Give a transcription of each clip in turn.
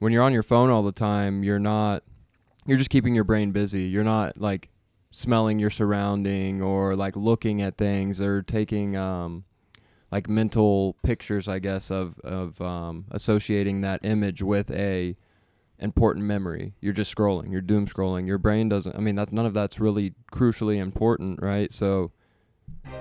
when you're on your phone all the time, you're just keeping your brain busy. You're not like smelling your surrounding or like looking at things or taking like mental pictures, I guess, of associating that image with a important memory. You're just scrolling. You're doom scrolling. Your brain doesn't. I mean, none of that's really crucially important, right? So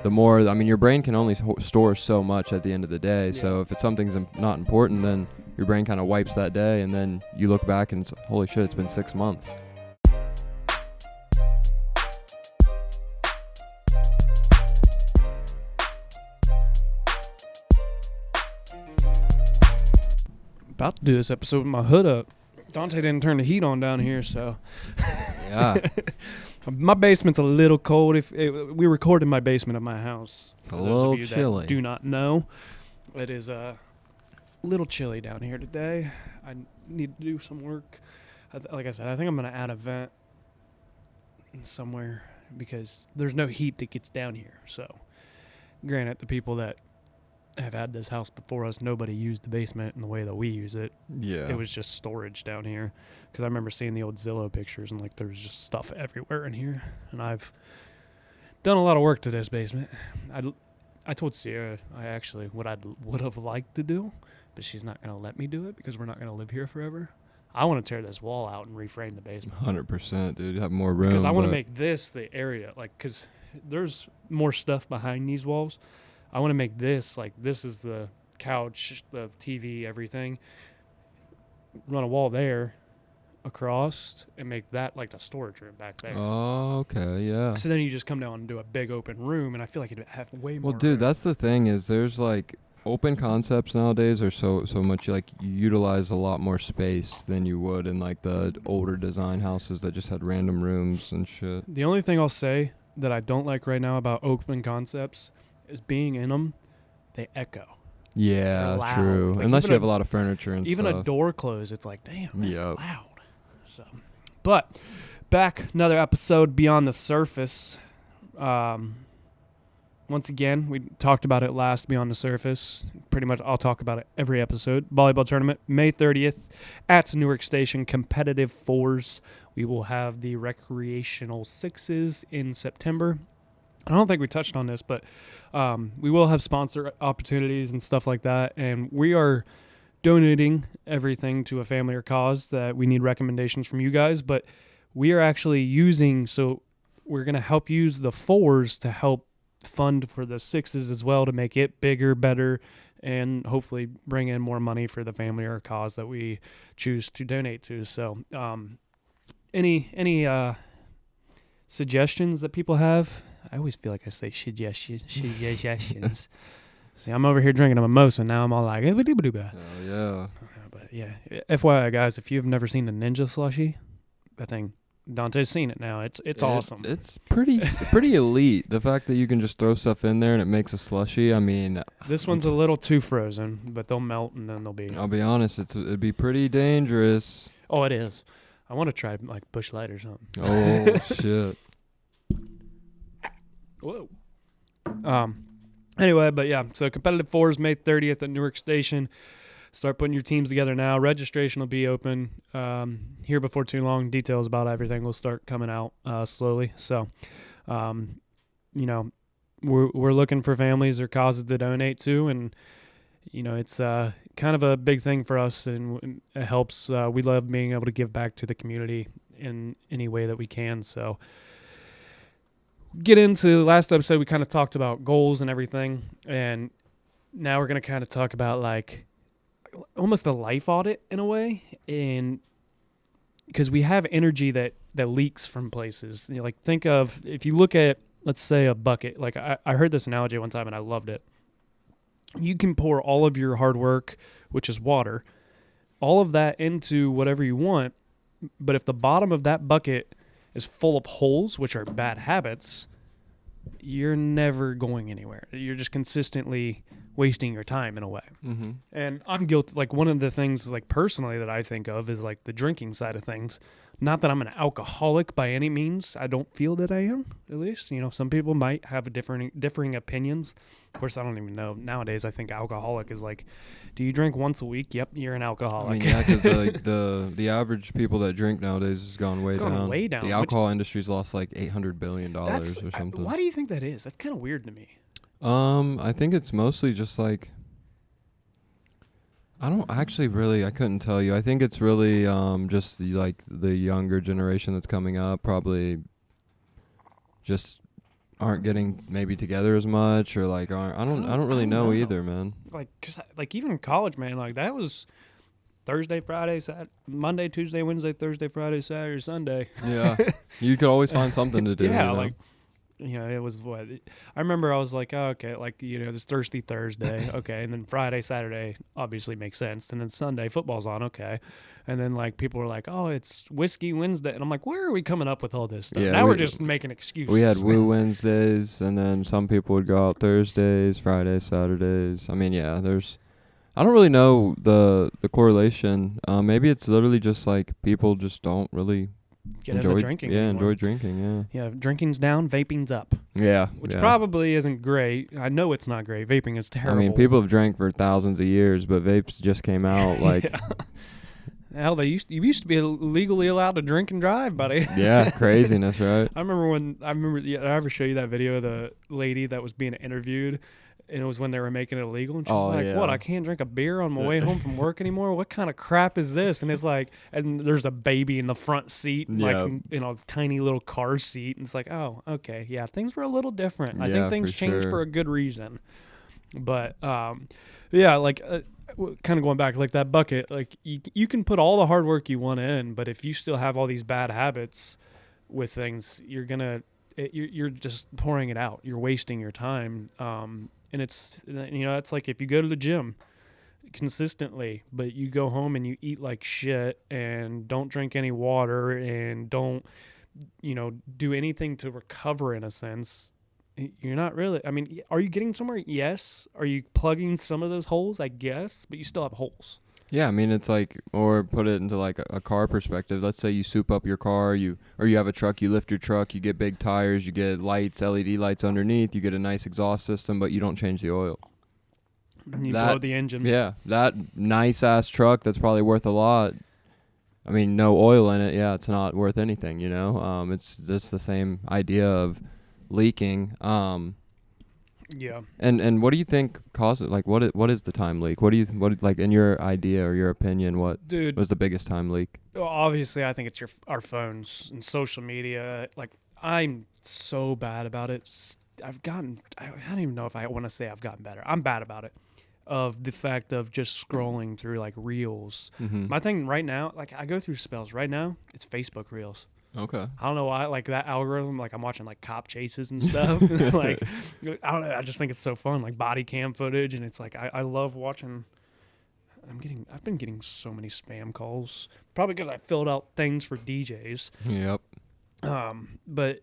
your brain can only store so much at the end of the day. Yeah. So if something's not important, then your brain kind of wipes that day, and then you look back and it's, holy shit, it's been 6 months. About to do this episode with my hood up. Dante didn't turn the heat on down here, so yeah. My basement's a little cold. We record in my basement of my house. It's a little chilly. Do not know. It is a little chilly down here today. I need to do some work. Like I said, I think I'm going to add a vent somewhere because there's no heat that gets down here. So, granted, the people that have had this house before us, nobody used the basement in the way that we use it. Yeah. It was just storage down here. Because I remember seeing the old Zillow pictures and like there's just stuff everywhere in here. And I've done a lot of work to this basement. I told Sierra what I would have liked to do, but she's not going to let me do it because we're not going to live here forever. I want to tear this wall out and reframe the basement. 100%, dude. Have more room. Because I want to make this the area. Like, because there's more stuff behind these walls. I want to make this, like, this is the couch, the TV, everything. Run a wall there across and make that, like, the storage room back there. Oh, okay, yeah. So then you just come down and do a big open room, and I feel like it'd have way more Well, dude, room. that's the thing is there's, like, open concepts nowadays are so much, like, you utilize a lot more space than you would in, like, the older design houses that just had random rooms and shit. The only thing I'll say that I don't like right now about open concepts is being in them, they echo. Yeah, true. Like, unless you have a lot of furniture and even stuff. A door closed, it's like, damn, that's loud. So, but back, another episode Beyond the Surface. Once again, we talked about it last, Beyond the Surface. Pretty much I'll talk about it every episode. Volleyball tournament, May 30th at Newark Station, competitive fours. We will have the recreational sixes in September. I don't think we touched on this, but we will have sponsor opportunities and stuff like that. And we are donating everything to a family or cause that we need recommendations from you guys. But we are actually we're going to help use the fours to help fund for the sixes as well to make it bigger, better, and hopefully bring in more money for the family or cause that we choose to donate to. So any suggestions that people have? I always feel like I say suggestions. See, I'm over here drinking a mimosa. Now I'm all like, oh, yeah. But yeah, FYI, guys, if you've never seen a Ninja slushie, that thing, Dante's seen it now. It's awesome. It's pretty elite. The fact that you can just throw stuff in there and it makes a slushie. I mean, this one's a little too frozen, but they'll melt and then they'll be. I'll be honest, it'd be pretty dangerous. Oh, it is. I want to try like Busch Light or something. Oh shit. Whoa. Anyway, but yeah, so competitive fours May 30th at Newark Station. Start putting your teams together now. Registration will be open here before too long. Details about everything will start coming out slowly. So, we're looking for families or causes to donate to, and it's kind of a big thing for us, and it helps. We love being able to give back to the community in any way that we can. So. Get into last episode, we kind of talked about goals and everything, and now we're going to kind of talk about like almost a life audit in a way, and because we have energy that leaks from places. Like think of, if you look at, let's say a bucket, like I heard this analogy one time and I loved it. You can pour all of your hard work, which is water, all of that into whatever you want, but if the bottom of that bucket is full of holes, which are bad habits, you're never going anywhere. You're just consistently wasting your time in a way. And I'm guilty. Like one of the things like personally that I think of is like the drinking side of things. Not that I'm an alcoholic by any means. I don't feel that I am, at least. Some people might have a differing opinions. Of course, I don't even know. Nowadays, I think alcoholic is like, do you drink once a week? Yep, you're an alcoholic. I mean, yeah, because like the average people that drink nowadays has gone way down. Way down. The alcohol industry's lost like $800 billion or something. Why do you think that is? That's kind of weird to me. I think it's mostly just like, I couldn't tell you. I think it's really just the younger generation that's coming up probably just aren't getting maybe together as much, or like I don't really know either, man. Like, cause even in college, man, like that was Thursday, Friday, Monday, Tuesday, Wednesday, Thursday, Friday, Saturday, Sunday. Yeah, you could always find something to do. Yeah, like. It was what I remember. I was like, oh, okay, like this Thirsty Thursday, okay, and then Friday, Saturday obviously makes sense, and then Sunday football's on, okay, and then like people were like, oh, it's Whiskey Wednesday, and I'm like, where are we coming up with all this stuff? Yeah, now we're just making excuses. We had Woo Wednesdays, and then some people would go out Thursdays, Fridays, Saturdays. I mean, yeah, I don't really know the correlation. Maybe it's literally just like people just don't really enjoy drinking. Yeah, enjoy drinking. Yeah. Yeah, drinking's down, vaping's up. Yeah, which probably isn't great. I know it's not great. Vaping is terrible. I mean, people have drank for thousands of years, but vapes just came out like. Yeah. Hell, you used to be legally allowed to drink and drive, buddy. Yeah, craziness, right? I remember. Did I ever show you that video of the lady that was being interviewed? And it was when they were making it illegal. And she's like, what, I can't drink a beer on my way home from work anymore? What kind of crap is this? And it's like, and there's a baby in the front seat, like, tiny little car seat. And it's like, oh, okay. Yeah, things were a little different. I think things changed for a good reason. But, yeah, like, kind of going back, like that bucket, like, you can put all the hard work you want in, but if you still have all these bad habits with things, you're just pouring it out. You're wasting your time. And it's like if you go to the gym consistently, but you go home and you eat like shit and don't drink any water and don't, do anything to recover in a sense, you're not really, I mean, are you getting somewhere? Yes. Are you plugging some of those holes? I guess, but you still have holes. Yeah, I mean, it's like, or put it into like a car perspective. Let's say you soup up your car, or you have a truck, you lift your truck, you get big tires, you get lights, LED lights underneath, you get a nice exhaust system, but you don't change the oil. And you blow the engine. Yeah, that nice-ass truck that's probably worth a lot. I mean, no oil in it, yeah, it's not worth anything, It's just the same idea of leaking. Yeah. And what do you think caused it? Like, what is the time leak? What like in your idea or your opinion? What was the biggest time leak? Well, obviously, I think it's our phones and social media. Like, I'm so bad about it. I don't even know if I want to say I've gotten better. I'm bad about it. Of the fact of just scrolling through like reels. Mm-hmm. My thing right now, like I go through spells. Right now, it's Facebook reels. Okay. I don't know why, like that algorithm, like I'm watching like cop chases and stuff. Like, I don't know. I just think it's so fun, like body cam footage. And it's like, I love watching. I've been getting so many spam calls, probably because I filled out things for DJs. Yep. But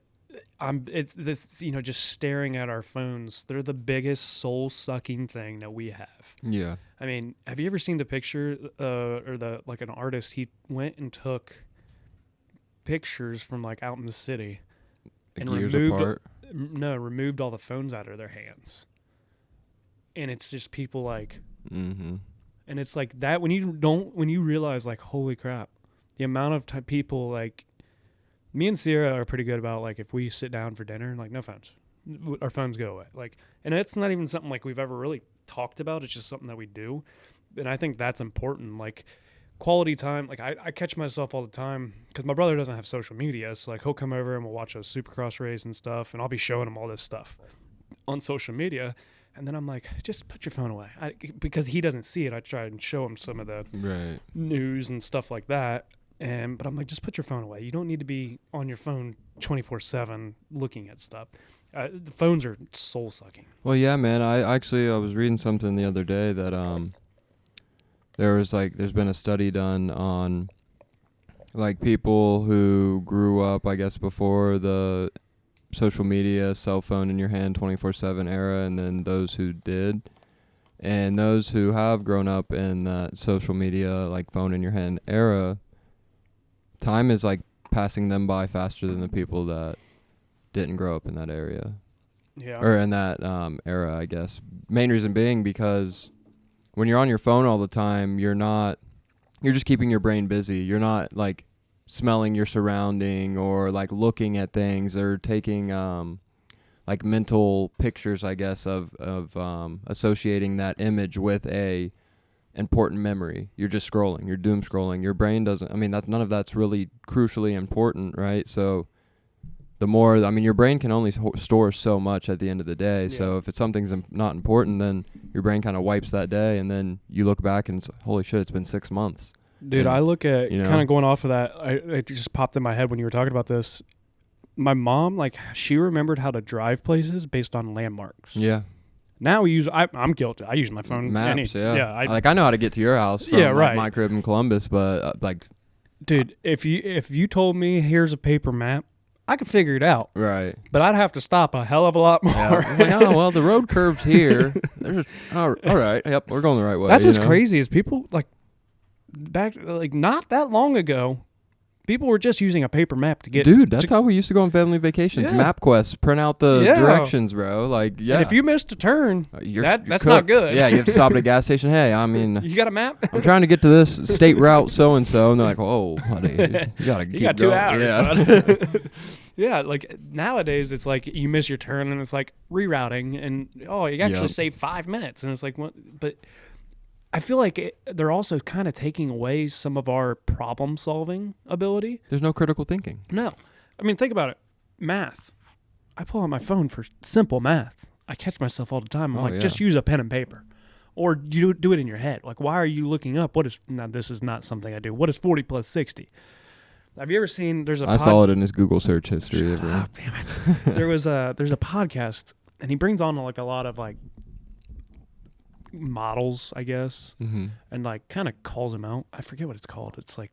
it's this, just staring at our phones. They're the biggest soul sucking thing that we have. Yeah. I mean, have you ever seen the picture, or an artist, he went and took pictures from like out in the city and removed all the phones out of their hands, and it's just people like, and it's like that when you realize like, holy crap, the amount of people, like me and Sierra are pretty good about like if we sit down for dinner, like no phones, our phones go away, like, and it's not even something like we've ever really talked about. It's just something that we do, and I think that's important. Like quality time, like I catch myself all the time because my brother doesn't have social media, so like he'll come over and we'll watch a Supercross race and stuff, and I'll be showing him all this stuff on social media, and then I'm like, just put your phone away, because he doesn't see it. I try and show him some of the news and stuff like that, but I'm like, just put your phone away. You don't need to be on your phone 24/7 looking at stuff. The phones are soul sucking. Well, yeah, man. I was reading something the other day that there's been a study done on like people who grew up, I guess, before the social media, cell phone in your hand 24/7 era, and then those who did. And those who have grown up in that social media, like phone in your hand era, time is like passing them by faster than the people that didn't grow up in that area. Yeah. Or in that era, I guess. Main reason being because when you're on your phone all the time, you're just keeping your brain busy. You're not like smelling your surrounding or like looking at things or taking like mental pictures, I guess, of associating that image with a important memory. You're just scrolling. You're doom scrolling. Your brain doesn't. I mean, none of that's really crucially important, right? So your brain can only store so much at the end of the day. Yeah. So if something's not important, then your brain kind of wipes that day, and then you look back and it's, holy shit, it's been 6 months. Dude, I look at kind of going off of that. It just popped in my head when you were talking about this. My mom, like, she remembered how to drive places based on landmarks. Yeah. Now I'm guilty. I use my phone. Maps, yeah. I know how to get to your house from my crib in Columbus, but dude, if you told me here's a paper map, I could figure it out. Right. But I'd have to stop a hell of a lot more. Yeah. Oh, well, the road curves here. All right. Yep, we're going the right way. That's what's crazy is people, not that long ago, people were just using a paper map to get... Dude, that's how we used to go on family vacations. Yeah. MapQuest, print out the directions, bro. And if you missed a turn, that's not good. Yeah, you have to stop at a gas station. Hey, you got a map? I'm trying to get to this state route so-and-so. And they're like, oh, buddy, you got to keep going. You got 2 hours, yeah. Yeah, like nowadays it's like you miss your turn and it's like rerouting and, you actually save 5 minutes. And it's like, what? But... I feel like they're also kind of taking away some of our problem-solving ability. There's no critical thinking. No. I mean, think about it. Math. I pull out my phone for simple math. I catch myself all the time. I'm just use a pen and paper. Or you do it in your head. Like, why are you looking up? Now, this is not something I do. What is 40 plus 60? Have you ever seen, I saw it in his Google search history. Oh, damn it. There's a podcast, and he brings on, like, a lot of, like, models, I guess, and like kind of calls them out. I forget what it's called. It's like,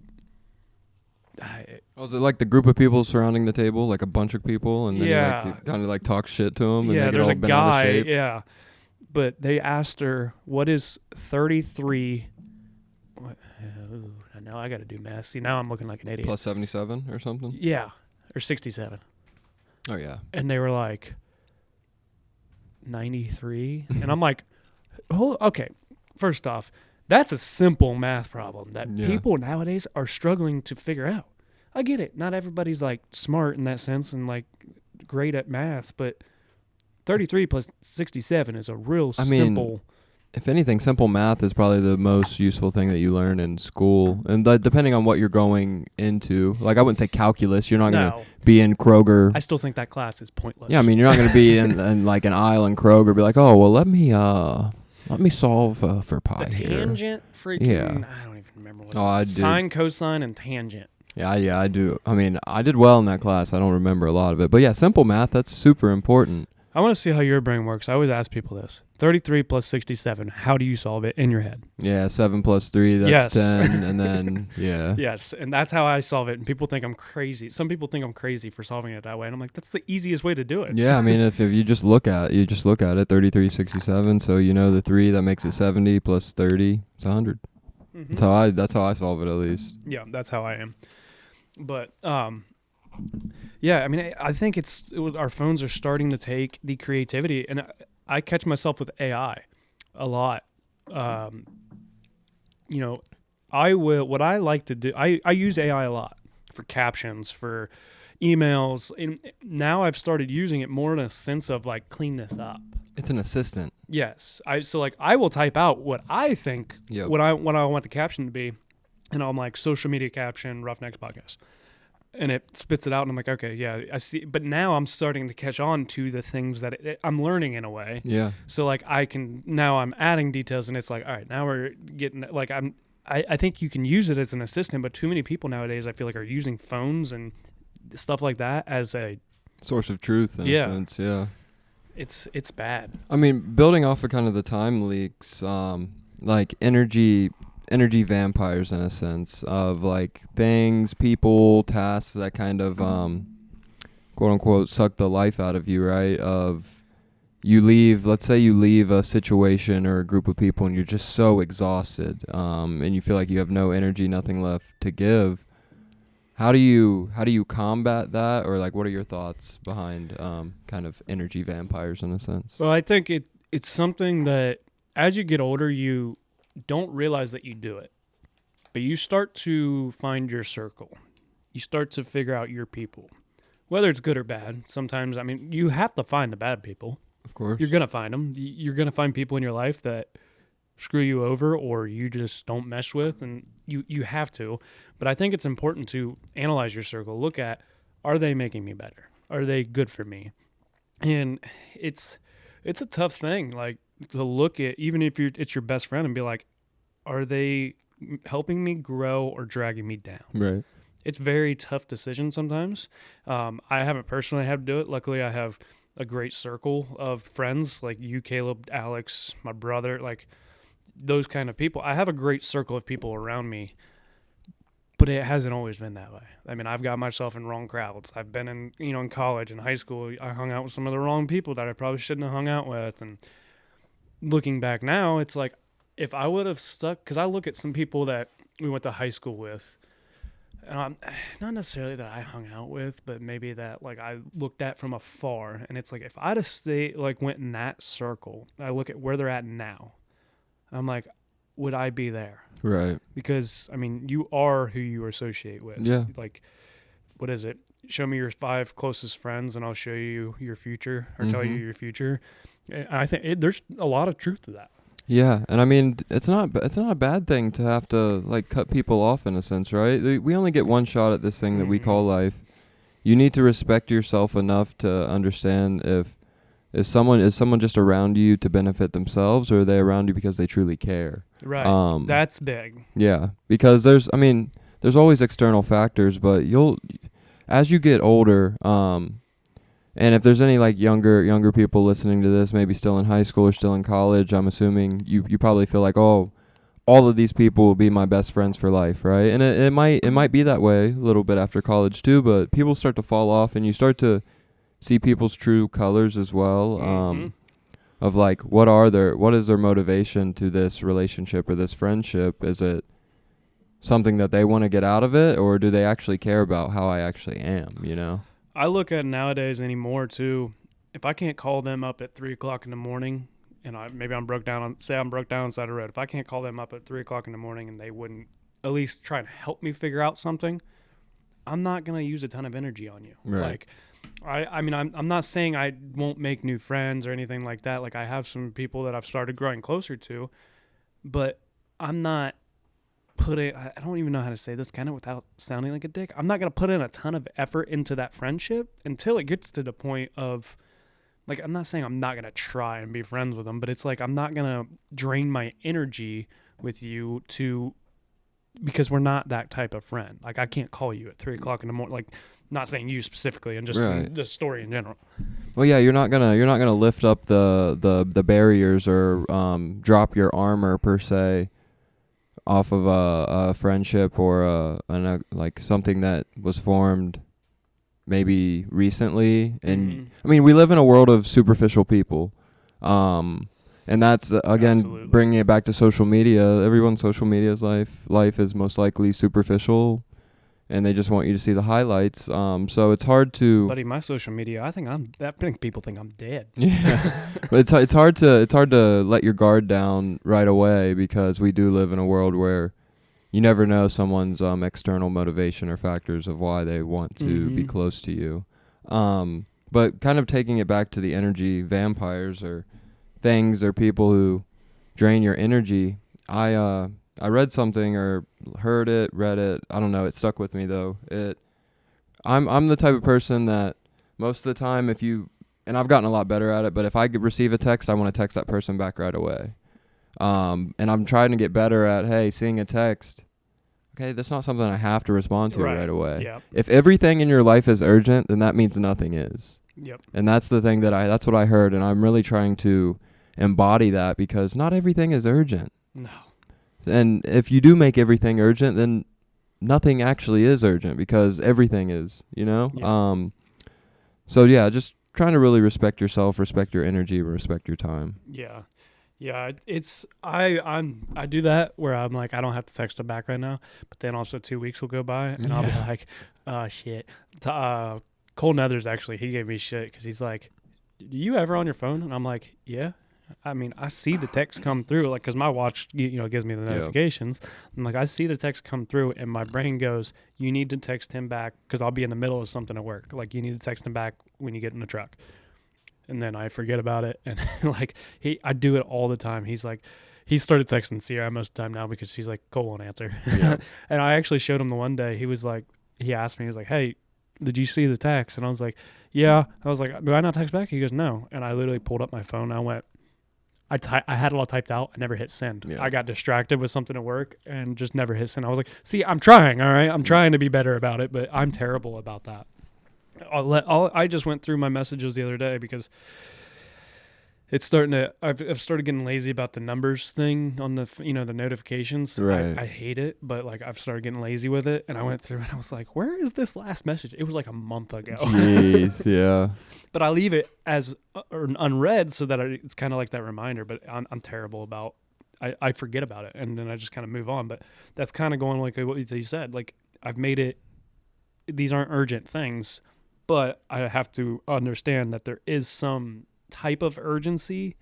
is it like the group of people surrounding the table, like a bunch of people, and then you kind of like talk shit to them? And there's a guy, but they asked her, "What is 33?" Now I got to do math. See, now I'm looking like an idiot. Plus 77 or something. Yeah, or 67. Oh yeah. And they were like 93, and I'm like. Okay, first off, that's a simple math problem that people nowadays are struggling to figure out. I get it. Not everybody's like smart in that sense and like great at math, but 33 plus 67 is a real simple. If anything, simple math is probably the most useful thing that you learn in school. And depending on what you're going into, like I wouldn't say calculus. You're not going to be in Kroger. I still think that class is pointless. Yeah, I mean, you're not going to be in like an aisle in Kroger, be like, oh, well, let me solve for pi the tangent here. Freaking, I don't even remember what I did. Sine, cosine, and tangent. Yeah, I do. I mean, I did well in that class. I don't remember a lot of it. But yeah, simple math, that's super important. I want to see how your brain works. I always ask people this. 33 plus 67, how do you solve it in your head? Yeah, 7 plus 3, that's 10. And then, Yes, and that's how I solve it. And people think I'm crazy. Some people think I'm crazy for solving it that way. And I'm like, that's the easiest way to do it. Yeah, I mean, if you just look at it, 33, 67. So you know the 3, that makes it 70 plus 30, it's 100. Mm-hmm. That's how I solve it, at least. Yeah, that's how I am. But, yeah, I mean, I think our phones are starting to take the creativity, and I catch myself with AI a lot. What I like to do, I use AI a lot for captions, for emails, and now I've started using it more in a sense of like clean this up. It's an assistant. Yes, I will type out what I think, what I want the caption to be, and I'm like social media caption, Roughnecks podcast. And it spits it out, and I'm like, okay, yeah, I see. But now I'm starting to catch on to the things that I'm learning in a way. Yeah. So like I'm adding details, and it's like, all right, now we're getting like I think you can use it as an assistant, but too many people nowadays I feel like are using phones and stuff like that as a source of truth in a sense. Yeah. It's bad. I mean, building off of kind of the time leaks, like energy vampires in a sense of like things, people, tasks that kind of quote unquote suck the life out of you, right? Let's say you leave a situation or a group of people and you're just so exhausted, and you feel like you have no energy, nothing left to give. How do you combat that, or like what are your thoughts behind kind of energy vampires in a sense? Well, I think it's something that as you get older, you don't realize that you do it, but you start to find your circle. You start to figure out your people, whether it's good or bad. Sometimes, I mean, you have to find the bad people. Of course. You're going to find them. You're going to find people in your life that screw you over or you just don't mesh with, and you have to. But I think it's important to analyze your circle. Look at, are they making me better? Are they good for me? And it's a tough thing, like, to look at, even if it's your best friend, and be like, are they helping me grow or dragging me down? Right. It's very tough decision sometimes. I haven't personally had to do it. Luckily, I have a great circle of friends like you, Caleb, Alex, my brother, like those kind of people. I have a great circle of people around me, but it hasn't always been that way. I mean, I've got myself in wrong crowds. I've been in college and high school, I hung out with some of the wrong people that I probably shouldn't have hung out with. And looking back now, it's like, if I would have stuck, because I look at some people that we went to high school with, not necessarily that I hung out with, but maybe that like I looked at from afar, and it's like, if I'd have stayed, like went in that circle, I look at where they're at now, I'm like, would I be there? Right. Because I mean, you are who you associate with. Yeah. Like, what is it? Show me your 5 closest friends, and I'll show you your future, or tell you your future. And I think there's a lot of truth to that. Yeah, and I mean, it's not a bad thing to have to like cut people off in a sense, right? We only get one shot at this thing that we call life. You need to respect yourself enough to understand if someone is just around you to benefit themselves, or are they around you because they truly care. Right. That's big. Yeah, because there's always external factors, but as you get older, and if there's any like younger people listening to this, maybe still in high school or still in college, I'm assuming you probably feel like, oh, all of these people will be my best friends for life, right? And it might be that way a little bit after college too, but people start to fall off, and you start to see people's true colors as well. Of like, what is their motivation to this relationship or this friendship? Is it something that they want to get out of it, or do they actually care about how I actually am, I look at nowadays anymore too. If I can't call them up at 3:00 in the morning, and I'm broke down on the side of the road. If I can't call them up at 3:00 in the morning, and they wouldn't at least try and help me figure out something, I'm not gonna use a ton of energy on you. Right. Like, I mean, I'm not saying I won't make new friends or anything like that. Like, I have some people that I've started growing closer to, but I'm not I don't even know how to say this kind of without sounding like a dick. I'm not going to put in a ton of effort into that friendship until it gets to the point of, like, I'm not saying I'm not going to try and be friends with them, but it's like, I'm not going to drain my energy with you because we're not that type of friend. Like, I can't call you at 3:00 in the morning, like, not saying you specifically, and just right. the story in general. Well, yeah, you're not gonna lift up the barriers or drop your armor per se off of a friendship or like something that was formed maybe recently. And I mean, we live in a world of superficial people, and that's again Absolutely. Bringing it back to social media. Everyone's social media's life is most likely superficial, and they just want you to see the highlights. So it's hard to. Buddy, my social media, I think people think I'm dead. Yeah, but it's hard to let your guard down right away, because we do live in a world where you never know someone's external motivation or factors of why they want to be close to you. But kind of taking it back to the energy vampires or things or people who drain your energy. I read something or read it. I don't know. It stuck with me though. I'm the type of person that most of the time, and I've gotten a lot better at it, but if I could receive a text, I want to text that person back right away. And I'm trying to get better at, hey, seeing a text. Okay, that's not something I have to respond to right away. Yep. If everything in your life is urgent, then that means nothing is. Yep. And that's the thing that's what I heard, and I'm really trying to embody that, because not everything is urgent. No. And if you do make everything urgent, then nothing actually is urgent, because everything is, Yeah. So yeah, just trying to really respect yourself, respect your energy, respect your time. Yeah. Yeah, I do that where I'm like I don't have to text them back right now, but then also 2 weeks will go by and I'll be like, oh shit. Cole Nethers actually he gave me shit because he's like, you ever on your phone? And I'm like, yeah. I mean, I see the text come through like because my watch gives me the notifications. I'm like, I see the text come through and my brain goes, you need to text him back because I'll be in the middle of something at work. Like you need to text him back when you get in the truck. And then I forget about it, and like I do it all the time. He's like, he started texting Sierra most of the time now because she's like, Cole won't answer. Yeah. And I actually showed him the one day. He was like, he asked me, he was like, hey, did you see the text? And I was like, yeah. I was like, do I not text back? He goes, no. And I literally pulled up my phone. I went, I had it all typed out. I never hit send. Yeah. I got distracted with something at work and just never hit send. I was like, see, I'm trying. All right, I'm trying to be better about it, but I'm terrible about that. I just went through my messages the other day because it's starting to. I've started getting lazy about the numbers thing on the the notifications. Right. I hate it, but like I've started getting lazy with it, and I went through and I was like, where is this last message? It was like a month ago. Jeez, yeah. But I leave it as unread so that it's kind of like that reminder. But I'm terrible about. I forget about it, and then I just kind of move on. But that's kind of going like what you said. Like I've made it. These aren't urgent things. But I have to understand that there is some type of urgency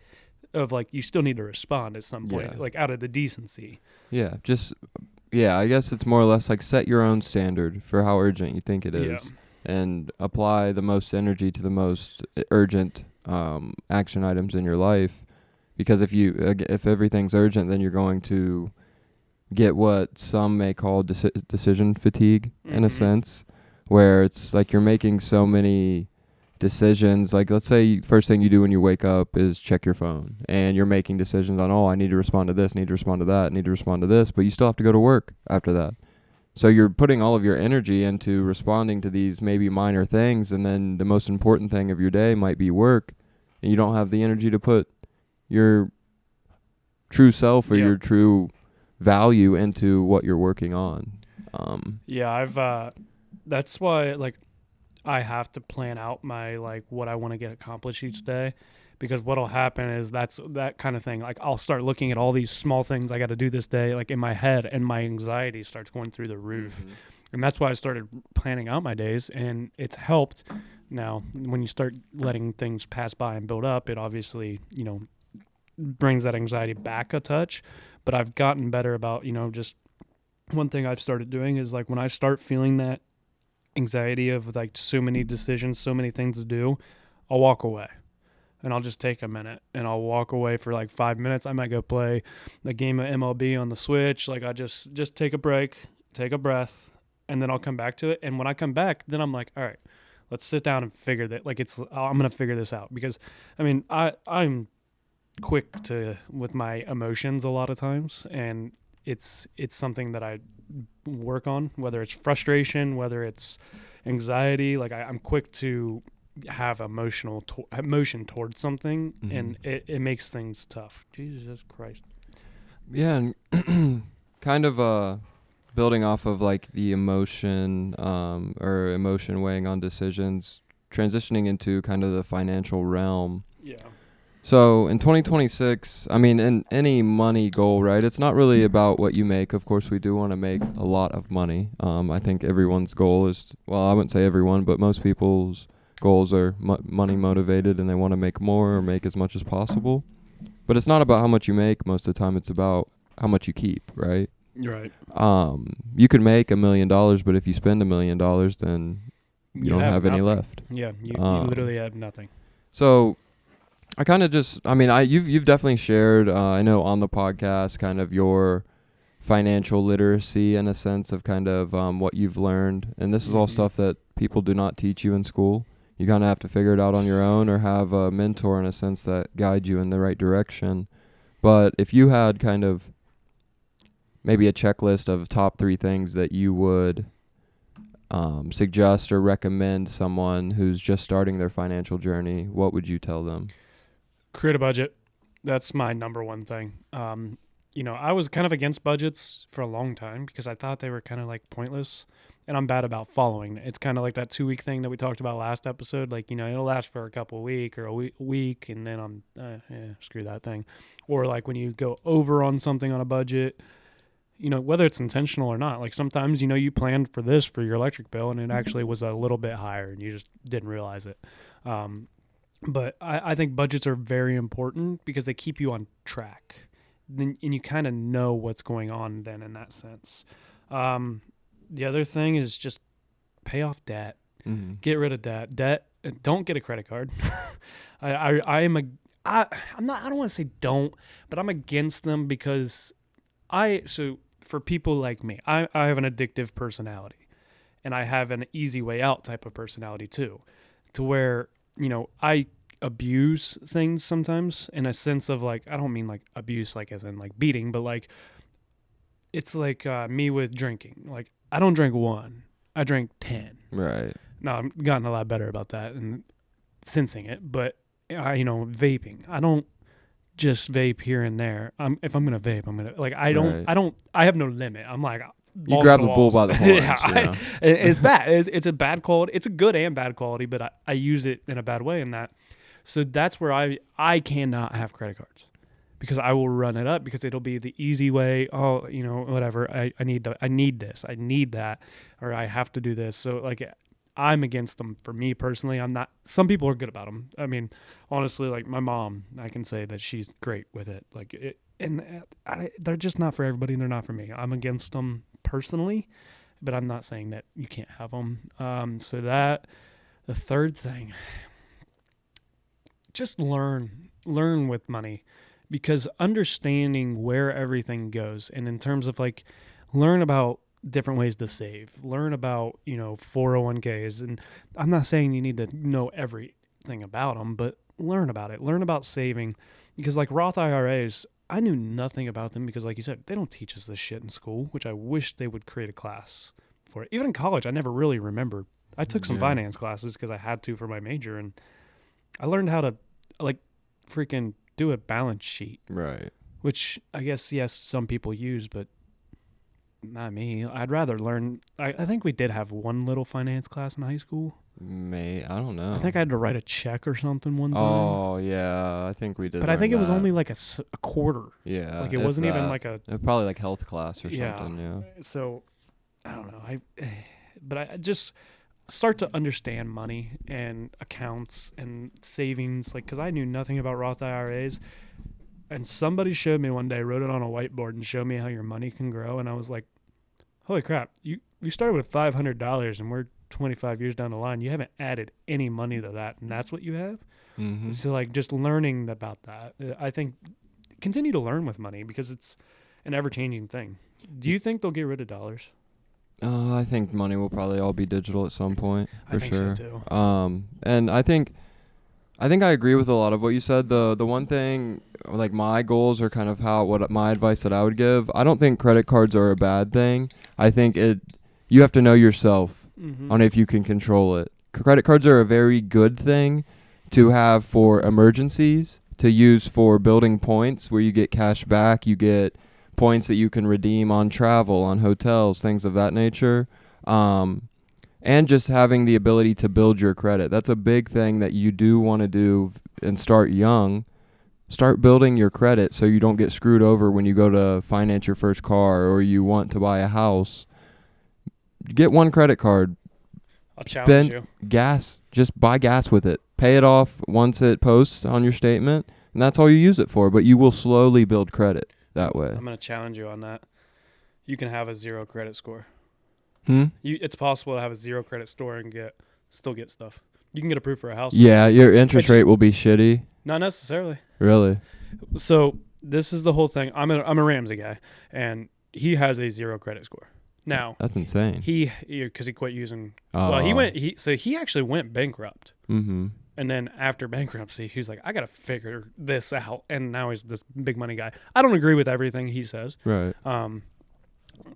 of like you still need to respond at some point, like out of the decency. Yeah, I guess it's more or less like set your own standard for how urgent you think it is and apply the most energy to the most urgent action items in your life. Because if everything's urgent, then you're going to get what some may call decision fatigue in a sense. Where it's like you're making so many decisions. Like let's say first thing you do when you wake up is check your phone. And you're making decisions on, I need to respond to this, need to respond to that, need to respond to this. But you still have to go to work after that. So you're putting all of your energy into responding to these maybe minor things. And then the most important thing of your day might be work. And you don't have the energy to put your true self or your true value into what you're working on. That's why, like, I have to plan out my, like, what I want to get accomplished each day, because what'll happen is that kind of thing. Like, I'll start looking at all these small things I got to do this day, like, in my head, and my anxiety starts going through the roof. Mm-hmm. And that's why I started planning out my days, and it's helped. Now, when you start letting things pass by and build up, it obviously, brings that anxiety back a touch. But I've gotten better about, just one thing I've started doing is, like, when I start feeling that anxiety of like so many decisions, so many things to do, I'll walk away and I'll just take a minute and I'll walk away for like 5 minutes. I might go play a game of MLB on the Switch. Like I just take a break, take a breath, and then I'll come back to it. And when I come back, then I'm like, all right, let's sit down and figure that. Like I'm going to figure this out, because I mean, I'm quick with my emotions a lot of times, and it's something that I work on, whether it's frustration, whether it's anxiety. Like I'm quick to have emotion towards something, and it makes things tough. Jesus Christ. Yeah, and kind of building off of like the emotion or emotion weighing on decisions, transitioning into kind of the financial realm. Yeah. So in 2026, I mean, in any money goal, right, it's not really about what you make. Of course, we do want to make a lot of money. I think everyone's goal is, well, I wouldn't say everyone, but most people's goals are money motivated, and they want to make more or make as much as possible. But it's not about how much you make most of the time. It's about how much you keep, right? Right. You can make $1 million, but if you spend $1 million, then you don't have any left. Yeah, you literally have nothing. So I kind of just, I mean, you've definitely shared, I know on the podcast, kind of your financial literacy in a sense of kind of what you've learned. And this is all stuff that people do not teach you in school. You kind of have to figure it out on your own, or have a mentor in a sense that guide you in the right direction. But if you had kind of maybe a checklist of top 3 things that you would suggest or recommend someone who's just starting their financial journey, what would you tell them? Create a budget. That's my number one thing. I was kind of against budgets for a long time because I thought they were kind of like pointless, and I'm bad about following. It's kind of like that 2 week thing that we talked about last episode. Like, it'll last for a couple of weeks or a week, and then I'm, screw that thing. Or like when you go over on something on a budget, whether it's intentional or not, like sometimes, you planned for this for your electric bill and it actually was a little bit higher and you just didn't realize it. But I think budgets are very important because they keep you on track. And you kind of know what's going on then in that sense. The other thing is just pay off debt. Mm-hmm. Get rid of debt. Don't get a credit card. I don't want to say don't, but I'm against them because so for people like me, I have an addictive personality and I have an easy way out type of personality too, to where, I abuse things sometimes in a sense of like, I don't mean like abuse, like as in like beating, but like, it's like me with drinking. Like I don't drink one, I drink 10. Right. Now I've gotten a lot better about that and sensing it, but vaping, I don't just vape here and there. If I'm gonna vape, I'm gonna like I have no limit. I'm like you grab the bull by the horns. Yeah, it's bad. It's a bad quality. It's a good and bad quality, but I use it in a bad way in that. So that's where I cannot have credit cards because I will run it up because it'll be the easy way. Oh, whatever. I need this. I need that, or I have to do this. So like I'm against them. For me personally, I'm not. Some people are good about them. I mean, honestly, like my mom, I can say that she's great with it. Like it, and they're just not for everybody. And they're not for me. I'm against them personally, but I'm not saying that you can't have them. So that the third thing, just learn with money, because understanding where everything goes, and in terms of like, learn about different ways to save, learn about 401ks, and I'm not saying you need to know everything about them, but learn about it, learn about saving, because like Roth IRAs, I knew nothing about them because like you said, they don't teach us this shit in school, which I wish they would create a class for it. Even in college, I never really remembered. I took some finance classes because I had to for my major, and I learned how to like freaking do a balance sheet, right? Which I guess yes, some people use, but not me. I'd rather learn. I think we did have one little finance class in high school. I don't know. I think I had to write a check or something one time. Oh yeah, I think we did. But I think it was only like a quarter. Yeah, like it wasn't even like a. Probably like health class or something. Yeah. So I don't know. But I just start to understand money and accounts and savings, like because I knew nothing about Roth IRAs. And somebody showed me one day, wrote it on a whiteboard and showed me how your money can grow. And I was like, holy crap, you started with $500 and we're 25 years down the line. You haven't added any money to that. And that's what you have. Mm-hmm. So like just learning about that, I think continue to learn with money because it's an ever changing thing. Do you think they'll get rid of dollars? I think money will probably all be digital at some point for sure. I think so too. And I think I agree with a lot of what you said. The one thing, like my goals are kind of what my advice that I would give. I don't think credit cards are a bad thing. I think you have to know yourself on if you can control it. Credit cards are a very good thing to have for emergencies, to use for building points where you get cash back, you get points that you can redeem on travel, on hotels, things of that nature. And just having the ability to build your credit. That's a big thing that you do want to do and start young. Start building your credit so you don't get screwed over when you go to finance your first car or you want to buy a house. Get one credit card. I'll challenge you. Gas. Just buy gas with it. Pay it off once it posts on your statement, and that's all you use it for. But you will slowly build credit that way. I'm going to challenge you on that. You can have a 0 credit score. It's possible to have a 0 credit score and still get stuff. You can get approved for a house. Yeah, your interest rate will be shitty. Not necessarily. Really? So this is the whole thing. I'm a Ramsey guy, and he has a 0 credit score. Now that's insane. Because he quit using. Well, he actually went bankrupt. Mm-hmm. And then after bankruptcy, he was like, I got to figure this out. And now he's this big money guy. I don't agree with everything he says. Right.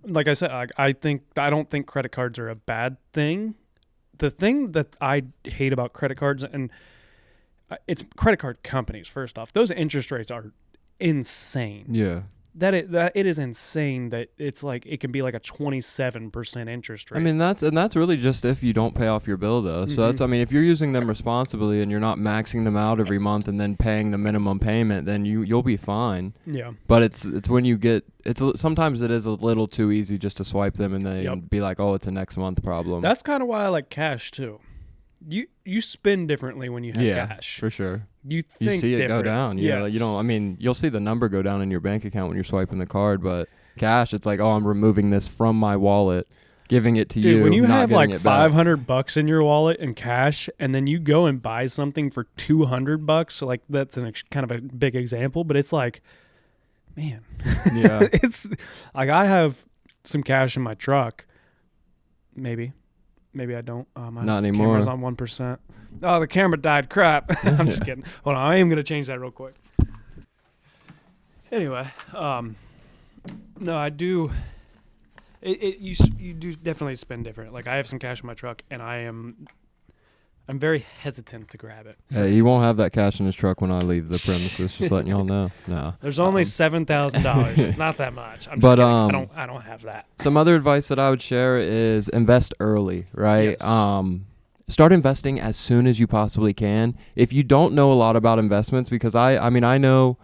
Like I said, I don't think credit cards are a bad thing. The thing that I hate about credit cards, and it's credit card companies, first off, those interest rates are insane. Yeah. that it is insane that it's like it can be like a 27% interest rate. I mean, that's really just if you don't pay off your bill, though. So that's, I mean, if you're using them responsibly and you're not maxing them out every month and then paying the minimum payment, then you'll be fine. Yeah. But it's when you get sometimes it is a little too easy just to swipe them and then be like, oh, it's a next month problem. That's kind of why I like cash too. You spend differently when you have cash. For sure. You see it go different. down. Yeah. You don't. I mean, you'll see the number go down in your bank account when you're swiping the card, but cash, it's like, oh, I'm removing this from my wallet, giving it to you. Dude, when you not have getting like it back. $500 in your wallet in cash, and then you go and buy something for $200, so like that's kind of a big example, but it's like, man, Yeah. it's like I have some cash in my truck. Maybe I don't. My Not anymore. Camera's on 1%. Oh, the camera died. Crap. I'm just kidding. Hold on. I am gonna change that real quick. Anyway, no, I do. You do definitely spend different. Like I have some cash in my truck, and I'm very hesitant to grab it. Hey, he won't have that cash in his truck when I leave the premises. Just letting y'all know. No. There's only $7,000. It's not that much. I'm just But, kidding. I don't have that. Some other advice that I would share is invest early, right? Yes. Start investing as soon as you possibly can. If you don't know a lot about investments, because I mean, I know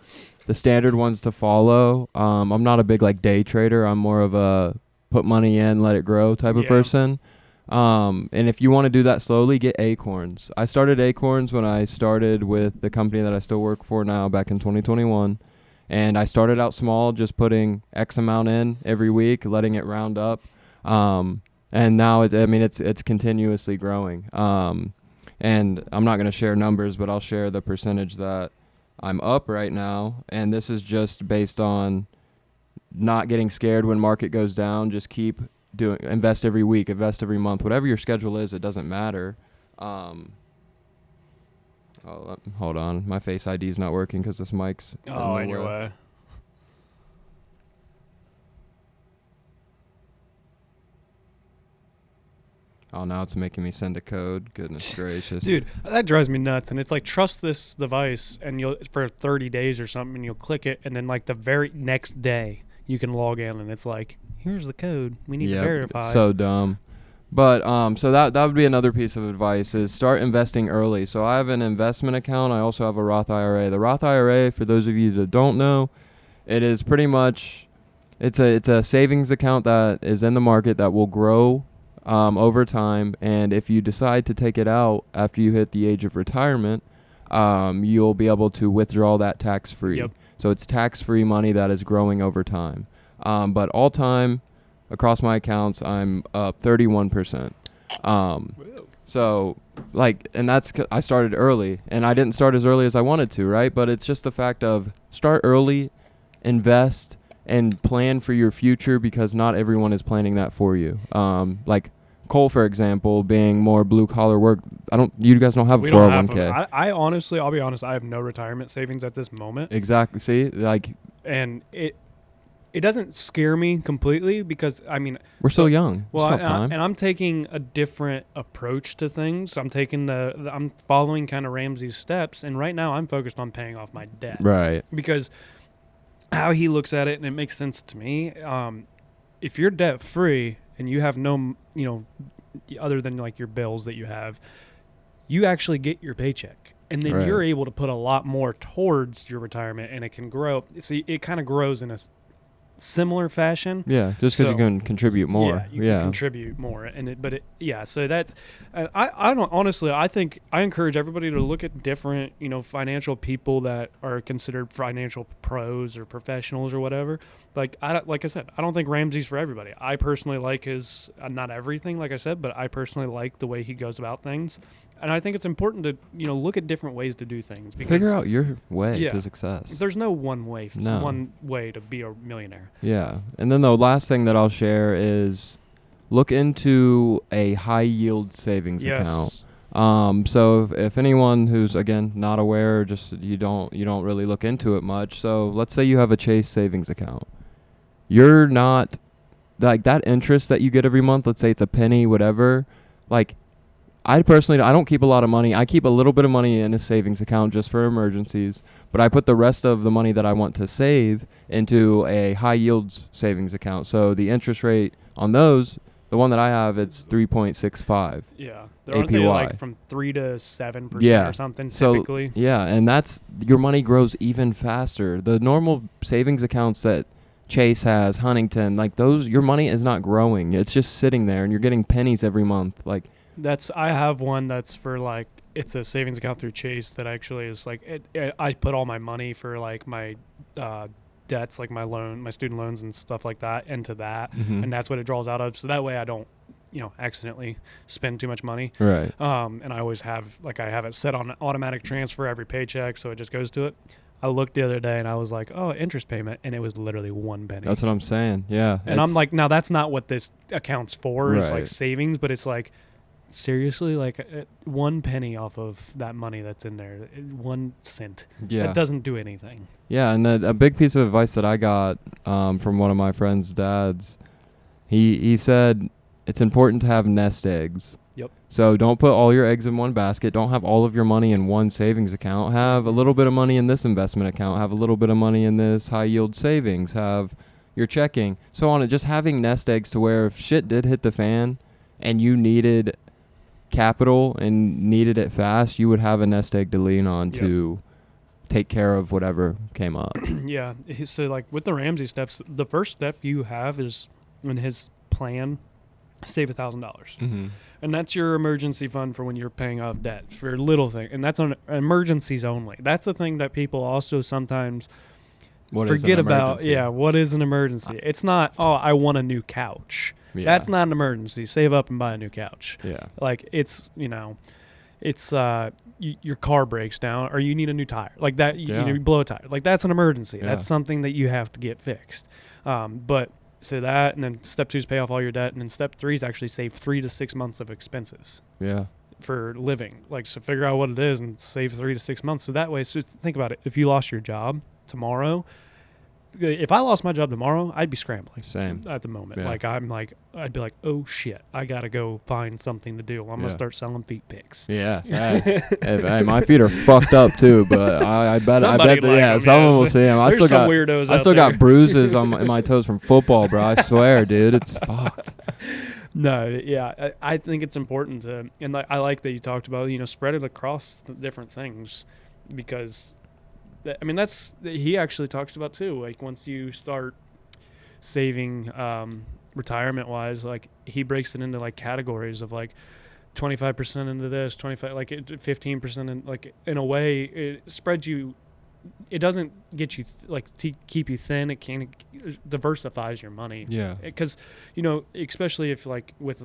the standard ones to follow. I'm not a big like day trader. I'm more of a put money in, let it grow type of person. And if you want to do that slowly, get Acorns. I started Acorns when I started with the company that I still work for now back in 2021. And I started out small, just putting X amount in every week, letting it round up. And now it's continuously growing. And I'm not going to share numbers, but I'll share the percentage that I'm up right now. And this is just based on not getting scared when market goes down. Just keep invest every week, invest every month, whatever your schedule is, it doesn't matter. Hold on. My Face ID is not working because this mic's in your way. Oh, now it's making me send a code. Goodness gracious. Dude, that drives me nuts. And it's like, trust this device and you'll for 30 days or something, and you'll click it, and then like the very next day you can log in and it's like, here's the code. We need to verify. So dumb. But so that would be another piece of advice is start investing early. So I have an investment account. I also have a Roth IRA. The Roth IRA, for those of you that don't know, it is pretty much it's a savings account that is in the market that will grow over time, and if you decide to take it out after you hit the age of retirement, you'll be able to withdraw that tax-free. Yep. So it's tax-free money that is growing over time. But all time, across my accounts, I'm up 31%. So, like, and I started early, and I didn't start as early as I wanted to, right? But it's just the fact of start early, invest, and plan for your future, because not everyone is planning that for you. Like Cole, for example, being more blue collar work, you guys don't have a 401k. I honestly, I'll be honest, I have no retirement savings at this moment. Exactly. See, like, and it doesn't scare me completely, because I mean, we're so young. Well, and I'm taking a different approach to things. I'm taking I'm following kind of Ramsey's steps, and right now I'm focused on paying off my debt. Right. Because how he looks at it, and it makes sense to me. If you're debt free and you have no, other than like your bills that you have, you actually get your paycheck, and then you're able to put a lot more towards your retirement, and it can grow. See, it kind of grows in a similar fashion. Yeah, just because you can contribute more. Yeah, you can contribute more, so that's. I don't honestly. I think I encourage everybody to look at different, financial people that are considered financial pros or professionals or whatever. Like I said, I don't think Ramsey's for everybody. I personally like his not everything, like I said, but I personally like the way he goes about things, and I think it's important to look at different ways to do things. Because, figure out your way to success. There's no one way. One way to be a millionaire. Yeah, and then the last thing that I'll share is look into a high yield savings account. So if anyone who's again not aware, just you don't really look into it much. So let's say you have a Chase savings account. You're not like that interest that you get every month. Let's say it's a penny, whatever. Like I personally, I don't keep a lot of money. I keep a little bit of money in a savings account just for emergencies, but I put the rest of the money that I want to save into a high yields savings account. So the interest rate on those, the one that I have, it's 3.65. Yeah. Aren't they APY. like from 3 to 7% Yeah. or something So typically? yeah, and that's your money grows even faster. The normal savings accounts that Chase has, Huntington, like those, your money is not growing. It's just sitting there, and you're getting pennies every month. Like I have one that's for like, it's a savings account through Chase that actually is like, I put all my money for like my debts, like my student loans and stuff like that into that. And that's what it draws out of. So that way I don't, accidentally spend too much money. right. And I always have, I have it set on automatic transfer every paycheck. So it just goes to it. I looked the other day and I was like, oh, interest payment. And it was literally 1 penny. That's what I'm saying. Yeah. And I'm like, now that's not what this account's for. It's like Right. savings, but it's like, seriously, like 1 penny off of that money that's in there, 1 cent. yeah. That doesn't do anything. Yeah, and a big piece of advice that I got from one of my friend's dads, he said it's important to have nest eggs. Yep. So don't put all your eggs in one basket. Don't have all of your money in one savings account. Have a little bit of money in this investment account. Have a little bit of money in this high yield savings. Have your checking. So on it, just having nest eggs to where if shit did hit the fan and you needed capital and needed it fast, you would have a nest egg to lean on Yep. to take care of whatever came up. Yeah. So like with the Ramsey steps, the first step you have is in his plan, save $1,000. Mm-hmm. And that's your emergency fund for when you're paying off debt for little thing. And that's on emergencies only. That's the thing that people also sometimes forget about. Yeah. What is an emergency? It's not, oh, I want a new couch. Yeah. That's not an emergency. Save up and buy a new couch. Yeah. Like it's, it's your car breaks down or you need a new tire. Like that, you blow a tire. Like that's an emergency. Yeah. That's something that you have to get fixed. But so that, and then step 2 is pay off all your debt, and then step 3 is actually save 3 to 6 months of expenses Yeah. for living. Like, so figure out what it is and save 3 to 6 months. So that way, so think about it. If you lost your job tomorrow, if I lost my job tomorrow, I'd be scrambling. Same. At the moment. Yeah. I'd be like, oh shit, I gotta go find something to do. I'm gonna Yeah. start selling feet pics. Yeah. Hey, my feet are fucked up too, but I bet Somebody that, like yeah, 'em, someone yes. will see them. There's some weirdos I out still there. got bruises on my toes from football, bro. I swear, dude, it's fucked. No, yeah, I think it's important to, and I like that you talked about, spread it across the different things, because, he actually talks about too. Like once you start saving, retirement wise, like he breaks it into like categories of like 25% into this, 25, like 15%, and like in a way it spreads you. It doesn't get you keep you thin. It diversifies your money. Yeah. Because, especially if like with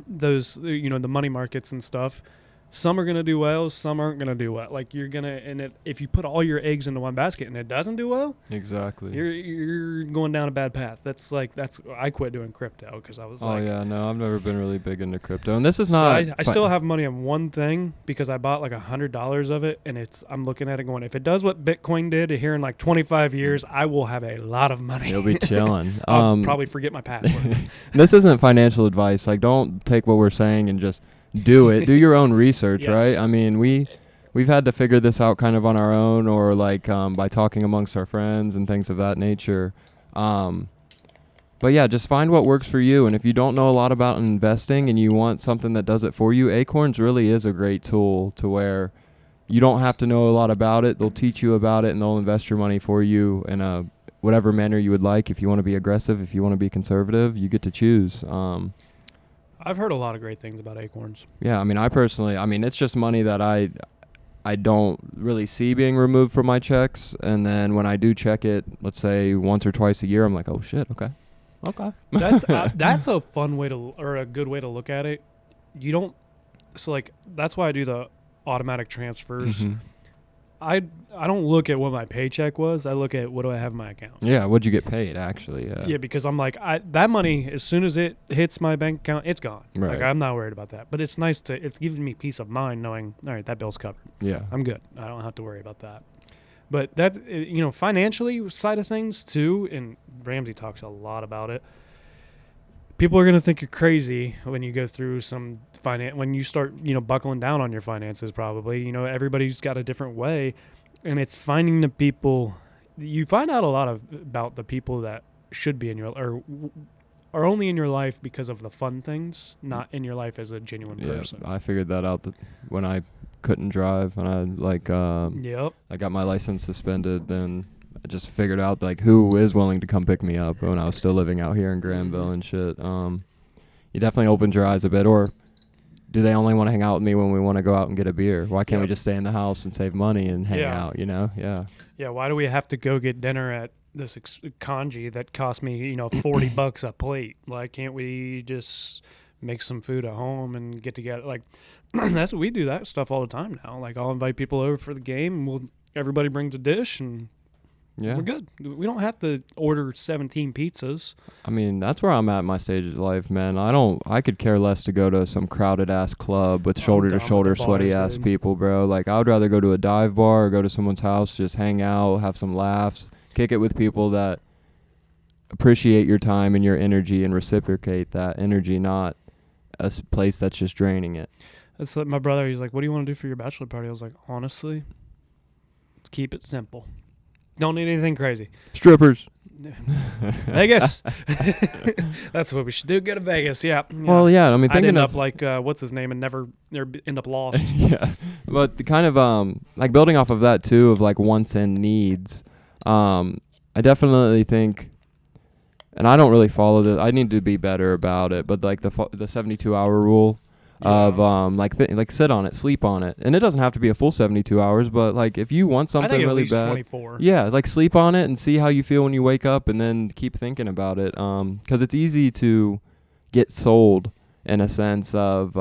those, the money markets and stuff, some are going to do well, some aren't going to do well. Like you're going to, and if you put all your eggs into one basket and it doesn't do well, Exactly. you're going down a bad path. I quit doing crypto because I was Oh yeah, no, I've never been really big into crypto, and this is so not. I still have money on one thing because I bought like $100 of it, and I'm looking at it going, if it does what Bitcoin did here in like 25 years, I will have a lot of money. You'll be chilling. I'll probably forget my password. This isn't financial advice. Like, don't take what we're saying and just do it. Do your own research, Yes. right? I mean, we've had to figure this out kind of on our own, or like by talking amongst our friends and things of that nature. But yeah, just find what works for you. And if you don't know a lot about investing and you want something that does it for you, Acorns really is a great tool to where you don't have to know a lot about it. They'll teach you about it, and they'll invest your money for you in a whatever manner you would like. If you want to be aggressive, if you want to be conservative, you get to choose. I've heard a lot of great things about Acorns. Yeah, I mean, it's just money that I don't really see being removed from my checks. And then when I do check it, let's say once or twice a year, I'm like, oh shit, okay. That's a fun way or a good way to look at it. You don't, so like, that's why I do the automatic transfers. Mhm. I don't look at what my paycheck was. I look at what do I have in my account. Yeah, what'd you get paid, actually? Yeah, because I'm like, that money, as soon as it hits my bank account, it's gone. Right. Like, I'm not worried about that. But it's nice it's giving me peace of mind knowing, all right, that bill's covered. Yeah. I'm good. I don't have to worry about that. But that, financially side of things too, and Ramsey talks a lot about it. people are going to think you're crazy when you go through some when you start, buckling down on your finances, probably. Everybody's got a different way, and it's finding the people. You find out a lot about the people that should be in your, or are only in your life because of the fun things, not in your life as a genuine person. I figured that out when I couldn't drive, and I got my license suspended, then I just figured out who is willing to come pick me up when I was still living out here in Granville and shit. You definitely opened your eyes a bit. Or do they only want to hang out with me when we want to go out and get a beer? Why can't we just stay in the house and save money and hang out, Yeah, why do we have to go get dinner at this congee that cost me, $40 a plate? Why can't we just make some food at home and get together? That's what we do, that stuff all the time now. I'll invite people over for the game, and everybody brings a dish, and we're good. We don't have to order 17 pizzas. I mean, that's where I'm at in my stage of life, man. I could care less to go to some crowded ass club with shoulder to shoulder sweaty ass people, bro. I would rather go to a dive bar or go to someone's house, just hang out, have some laughs, kick it with people that appreciate your time and your energy and reciprocate that energy, not a place that's just draining it. That's like my brother. He's like, "What do you want to do for your bachelor party?" I was like, "Honestly, let's keep it simple. Don't need anything crazy. Strippers. Vegas. That's what we should do. Go to Vegas. Yeah. Well, yeah. I mean, I'd end up what's his name, and never end up lost. Yeah. But the kind of building off of that too, of wants and needs. I definitely think, and I don't really follow this. I need to be better about it. But the 72-hour rule. Of sit on it, sleep on it, and it doesn't have to be a full 72 hours, but if you want something I think really at least bad, 24. Sleep on it and see how you feel when you wake up, and then keep thinking about it, because it's easy to get sold in a sense of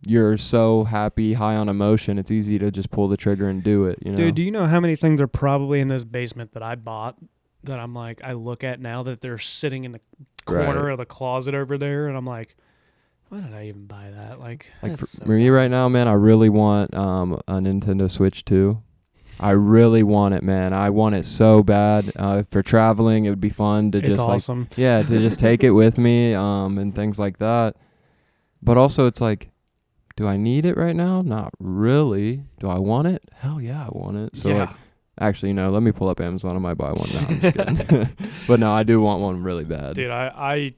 you're so happy, high on emotion, it's easy to just pull the trigger and do it. Dude, do you know how many things are probably in this basement that I bought that I'm I look at now that they're sitting in the corner of the closet over there, and I'm like, why did I even buy that? For me right now, man, I really want a Nintendo Switch 2. I really want it, man. I want it so bad. For traveling, it would be fun to awesome. To just take it with me, and things like that. But also, it's do I need it right now? Not really. Do I want it? Hell yeah, I want it. So actually, let me pull up Amazon. I might buy one now. I'm just kidding. But no, I do want one really bad. Dude,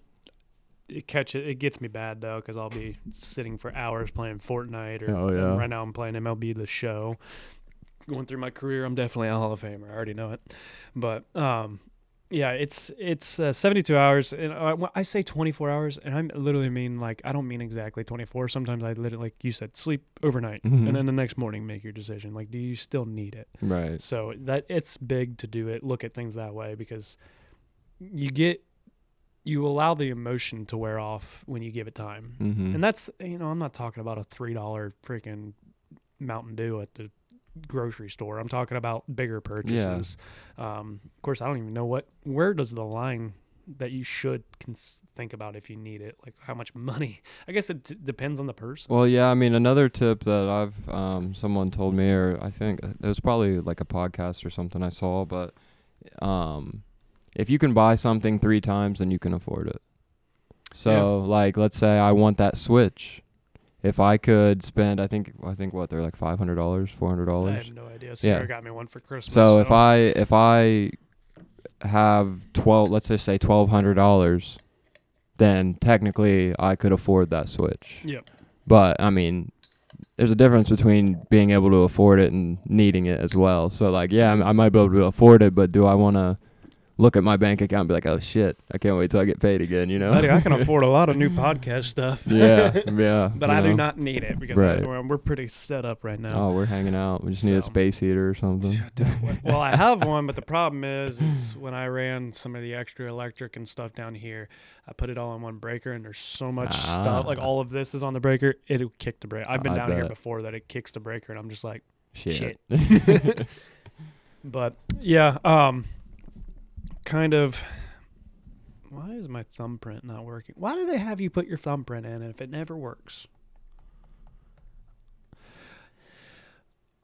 it gets me bad though, because I'll be sitting for hours playing Fortnite, or right now I'm playing MLB The Show. Going through my career, I'm definitely a Hall of Famer. I already know it, but it's 72 hours, and I say 24 hours, and I literally mean I don't mean exactly 24. Sometimes I literally, like you said, sleep overnight, and then the next morning make your decision. Do you still need it? Right. So that it's big to do it. Look at things that way, because you allow the emotion to wear off when you give it time. And that's, I'm not talking about a $3 freaking Mountain Dew at the grocery store. I'm talking about bigger purchases. Of course, I don't even know where does the line that you should think about if you need it, how much money? I guess it depends on the person. Well, yeah, I mean, another tip that I've, someone told me, or I think it was probably a podcast or something I saw, but, if you can buy something 3 times, then you can afford it. So, let's say I want that Switch. If I could spend, I think what, they're $500, $400. I have no idea. Sarah got me one for Christmas. So if I have let's just say $1,200, then technically I could afford that Switch. Yep. But I mean, there's a difference between being able to afford it and needing it as well. So I might be able to afford it, but do I want to look at my bank account and be like, oh shit, I can't wait till I get paid again, Buddy, I can afford a lot of new podcast stuff. Yeah. But I do not need it, because we're pretty set up right now. Oh, we're hanging out. We just need a space heater or something. Well, I have one, but the problem is when I ran some of the extra electric and stuff down here, I put it all on one breaker, and there's so much stuff. All of this is on the breaker. It'll kick the breaker. I've been down here before that it kicks the breaker, and I'm just like, shit. But yeah, kind of, why is my thumbprint not working? Why do they have you put your thumbprint in if it never works?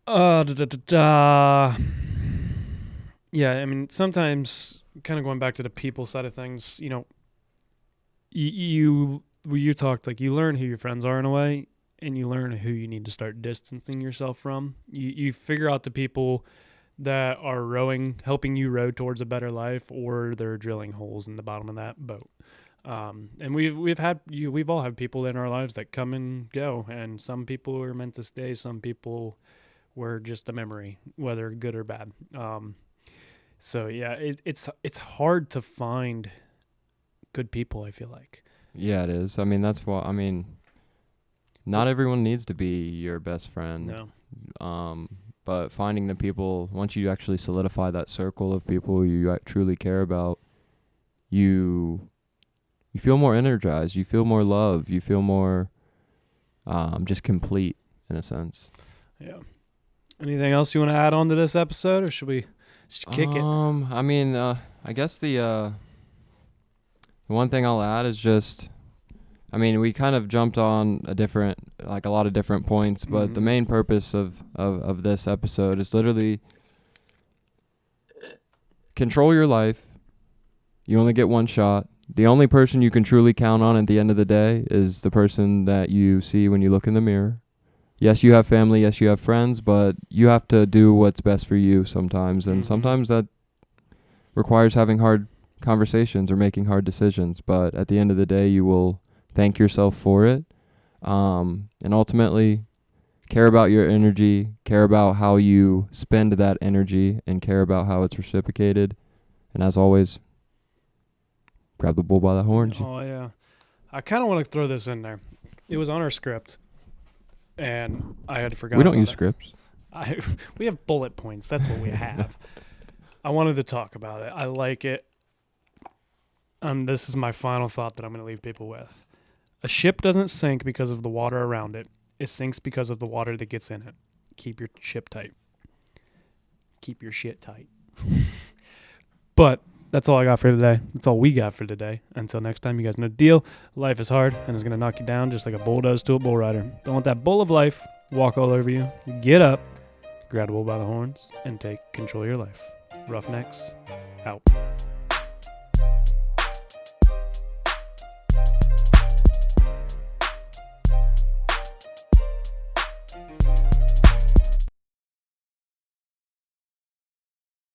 Yeah, I mean, sometimes, kind of going back to the people side of things, you talked like you learn who your friends are in a way, and you learn who you need to start distancing yourself from. You figure out the people that are helping you row towards a better life, or they're drilling holes in the bottom of that boat. And we've all had people in our lives that come and go, and some people are meant to stay, some people were just a memory, whether good or bad. So yeah, it's hard to find good people, I feel like. Yeah, it is. I mean, that's why. I mean, not everyone needs to be your best friend. No. But finding the people, once you actually solidify that circle of people you truly care about, you feel more energized. You feel more love. You feel more just complete in a sense. Yeah. Anything else you want to add on to this episode, or should we just kick it? I mean, I guess the one thing I'll add is just, I mean, we kind of jumped on a lot of different points, but the main purpose of this episode is literally control your life. You only get one shot. The only person you can truly count on at the end of the day is the person that you see when you look in the mirror. Yes, you have family. Yes, you have friends, but you have to do what's best for you sometimes. And sometimes that requires having hard conversations or making hard decisions. But at the end of the day, you will thank yourself for it. And ultimately, care about your energy, care about how you spend that energy, and care about how it's reciprocated. And as always, grab the bull by the horns. Oh, yeah. I kind of want to throw this in there. It was on our script, and I had forgotten. We don't use scripts. We have bullet points. That's what we have. I wanted to talk about it. I like it. This is my final thought that I'm going to leave people with. A ship doesn't sink because of the water around it. It sinks because of the water that gets in it. Keep your ship tight. Keep your shit tight. But that's all I got for today. That's all we got for today. Until next time, you guys know the deal. Life is hard, and it's going to knock you down just like a bull does to a bull rider. Don't let that bull of life walk all over you. Get up, grab the bull by the horns, and take control of your life. Roughnecks, out.